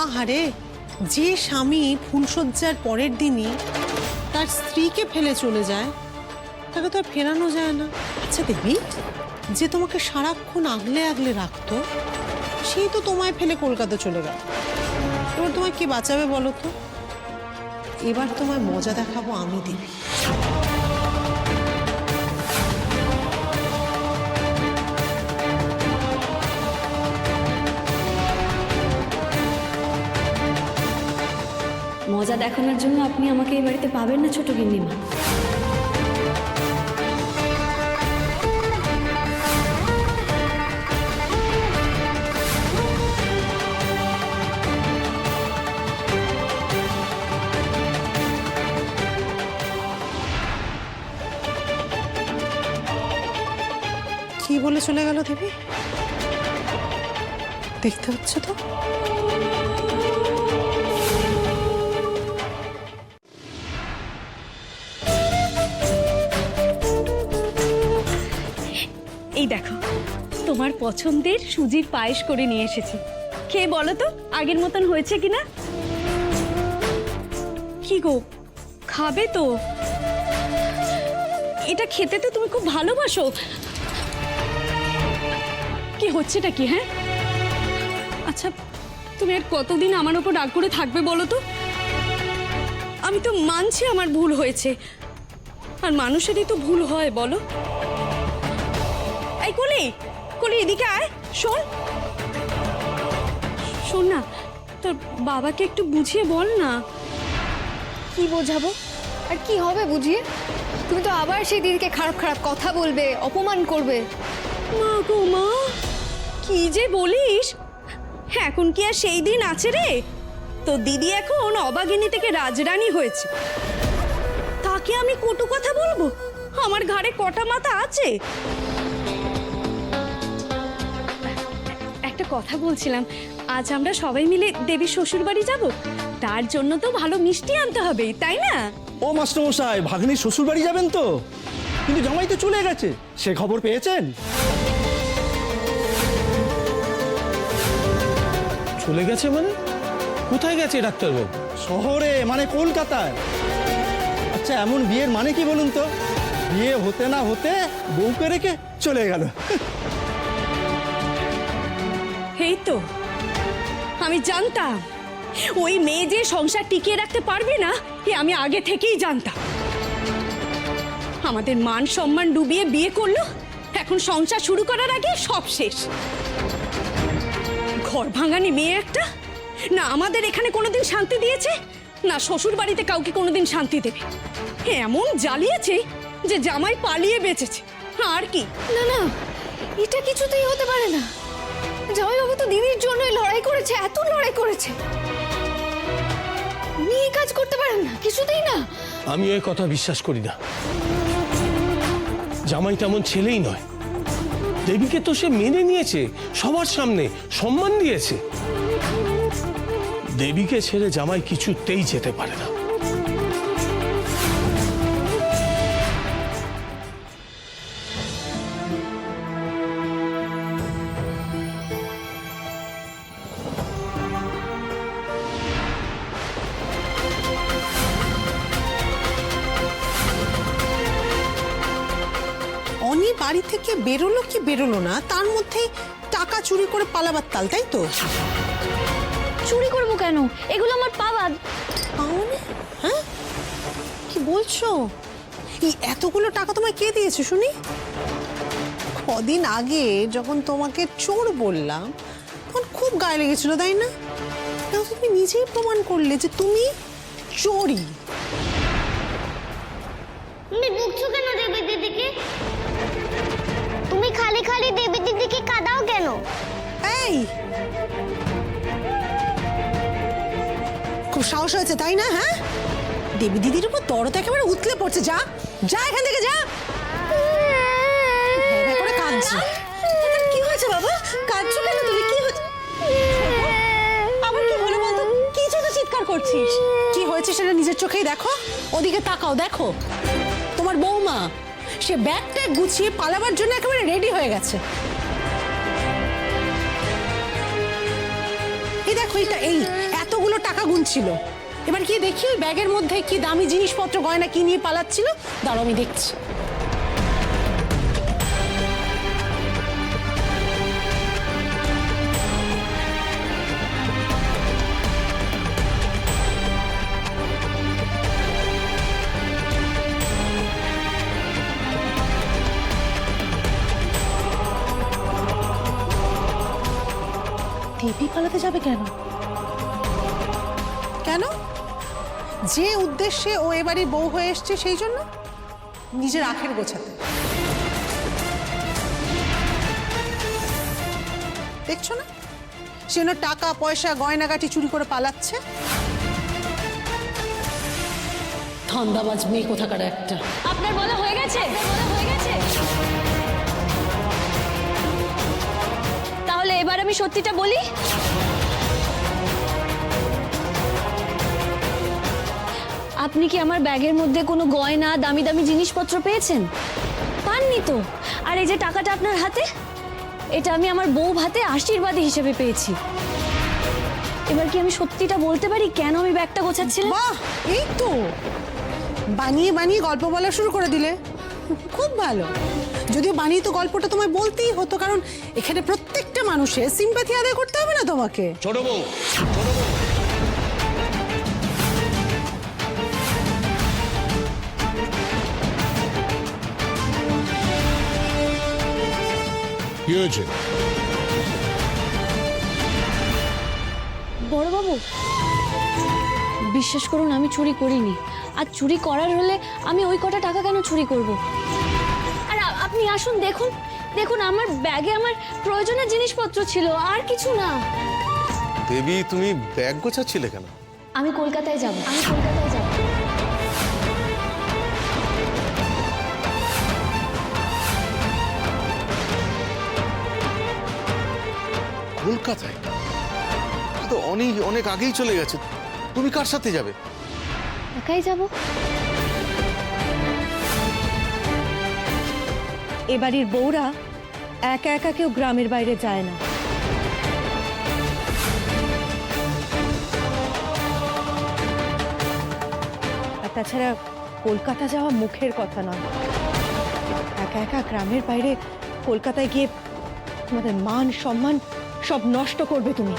আহারে, যে স্বামী ফুলশয্যার পরের দিনই তার স্ত্রীকে ফেলে চলে যায় তাকে তো আর ফেরানো যায় না। আচ্ছা দেবী, যে তোমাকে সারাক্ষণ আগলে আগলে রাখতো সেই তো তোমায় ফেলে কলকাতা চলে গেল। এবার তোমায় কে বাঁচাবে বলো তো? এবার তোমায় মজা দেখাবো আমি দেবী। মজা দেখানোর জন্য আপনি আমাকে এই বাড়িতে পাবেন না ছোট গিন্নিমা। কি বলে চলে গেল দেবী? দেখতে হচ্ছে তো। এই দেখো, তোমার পছন্দের সুজির পায়েস করে নিয়ে এসেছি। খেয়ে বলো তো আগের মতন হয়েছে কিনা। কি গো, খাবে তো? এটা খেতে তো তুমি খুব ভালোবাসো। কি হচ্ছেটা কি? হ্যাঁ, আচ্ছা তুমি আর কতদিন আমার ওপর রাগ করে থাকবে বলো তো? আমি তো মানছি আমার ভুল হয়েছে, আর মানুষেরই তো ভুল হয় বলো। এই কলি, কলি এদিকে আয়, শোন শোন না, তোর বাবাকে একটু বুঝিয়ে বল না। কি বোঝাবো আর কি হবে বুঝিয়ে? তুমি তো আবার সেই দিদিকে খারাপ খারাপ কথা বলবে, অপমান করবে। মা গো মা, কি যে বলিস! এখন কি আর সেই দিন আছে রে? তো দিদি এখন অবাগিনী থেকে রাজরানী হয়েছে, তাকে আমি কটু কথা বলবো? আমার ঘাড়ে কটা মাথা আছে? একটা কথা বলছিলাম, আজ আমরা সবাই মিলে দেবীর শ্বশুর বাড়ি যাব, তার জন্য তো ভালো মিষ্টি আনতে হবে, তাই না? ও মাস্টারমশাই, ভাগ্নির শ্বশুর বাড়ি যাবেন তো? কিন্তু জামাই তো চলে গেছে, সে খবর পেয়েছেন? চলে গেছে মানে? কোথায় গেছে ডাক্তারবাবু? শহরে, মানে কলকাতায়। আচ্ছা, এমন বিয়ের মানে কি বলুন তো? বিয়ে হতে না হতে বউকে রেখে চলে গেল। এই তো আমি জানতাম ওই মেয়ে যে সংসার টিকিয়ে রাখতে পারবে না, এ আমি আগে থেকেই জানতাম। আমাদের মান সম্মান ডুবিয়ে বিয়ে করলো, এখন সংসার শুরু করার আগে সব শেষ। ঘর ভাঙানি মেয়ে একটা, না আমাদের এখানে কোনোদিন শান্তি দিয়েছে, না শ্বশুর বাড়িতে কাউকে কোনোদিন শান্তি দেবে। এমন জ্বালিয়েছে যে জামাই পালিয়ে বেঁচেছে। আর কি? না না, এটা কিছুতেই হতে পারে না। জামাইবাবু তো দিদির জন্যই লড়াই করেছে, এত লড়াই করেছে। উনি এই কাজ করতে পারেন না, কিছুতেই না। আমি ওই কথা বিশ্বাস করি না। জামাই তেমন ছেলেই নয়। দেবীকে তো সে মেনে নিয়েছে, সবার সামনে সম্মান দিয়েছে। দেবীকে ছেড়ে জামাই কিছুতেই যেতে পারে না। অনি বাড়ি থেকে বেরোলো কি বেরোলো না, তার মধ্যে টাকা চুরি করে পালাবার তাল, তাই তো? চুরি করবো কেন? এগুলো আমার পাওয়া। পাওনি? হ্যাঁ, কি বলছো? এই এতগুলো টাকা তোমায় কে দিয়েছে শুনি? কদিন আগে যখন তোমাকে চোর বললাম তখন খুব গায়ে লেগেছিল, তাই না? তাও তুমি নিজেই প্রমাণ করলে যে তুমি চোরই। তুমি বকছো কেন দেবী দিদিকে? তুমি খালি খালি দেবী দিদিকে কাঁদাও কেন? এই, খুব সাহস হয়েছে তাই না? হ্যাঁ, দেবী দিদির উপর দরদ একেবারে উতলে পড়ছে। যা যা এখান থেকে যা। ভ্যাঁ করে কাঁদছে। কি হয়েছে বাবা? কাঁদছো কেন তুমি? কি হয়েছে? আবার কি হলো বলতো? কি জন্য চিৎকার করছিস? কি হয়েছে সেটা নিজের চোখেই দেখো, ওদিকে তাকাও, দেখো তোমার বৌমা সে ব্যাগটা গুছিয়ে পালাবার জন্য একেবারে রেডি হয়ে গেছে। এই দেখো দেখো এটা এই এতগুলো টাকা গুনছিল। এবার কি দেখি ওই ব্যাগের মধ্যে কি দামি জিনিসপত্র গয়না কি নিয়ে পালাচ্ছিল। দাঁড়াও আমি দেখছি। দেবী পালাতে যাবে কেন? কেন? যে উদ্দেশ্যে ও এবারে বউ হয়ে এসছে সেই জন্য, নিজের আখের গোছাতে। দেখছো না সে টাকা পয়সা গয়নাগাটি চুরি করে পালাচ্ছে। ধান্দাবাজ মেয়ে কোথাকার একটা। আপনার বলা হয়ে গেছে? তাহলে এবার আমি সত্যিটা বলি। আপনি কি আমার ব্যাগের মধ্যে কোনো গয়না দামি দামি জিনিসপত্র পেয়েছেন? পাননি তো। আর এই যে টাকাটা আপনার হাতে, এটা আমি আমার বউ ভাতে আশীর্বাদী হিসেবে পেয়েছি। এবার কি আমি সত্যিটা বলতে পারি কেন আমি ব্যাগটা গোছাচ্ছিলাম? বাহ, এই তো বানিয়ে বানিয়ে গল্প বলা শুরু করে দিলে। খুব ভালো। যদিও বানিয়ে তো গল্পটা তোমায় বলতেই হতো, কারণ এখানে প্রত্যেকটা মানুষের সিম্প্যাথি আদায় করতে হবে না তোমাকে। ছোট বউ, কি হয়েছে? বড়বাবু, বিশ্বাস করুন আমি চুরি করিনি। আর চুরি করার হলে আমি ওই কটা টাকা কেন চুরি করব? আর আপনি আসুন, দেখুন দেখুন আমার ব্যাগে আমার প্রয়োজনীয় জিনিসপত্র ছিল, আর কিছু না। দেবী, তুমি ব্যাগ গোছাচ্ছিলে কেন? আমি কলকাতায় যাব। কলকাতায়? তো অনেক অনেক আগেই চলে গেছে। তুমি কার সাথে যাবে? একাই যাব। এবাড়ির বউরা একা একা কেউ গ্রামের বাইরে যায় না। আর তাছাড়া কলকাতা যাওয়া মুখের কথা নয়। একা একা গ্রামের বাইরে কলকাতায় গিয়ে তোমাদের মান সম্মান সব নষ্ট করবে তুমি।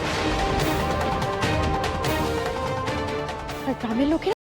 আর গ্রামের লোকেরা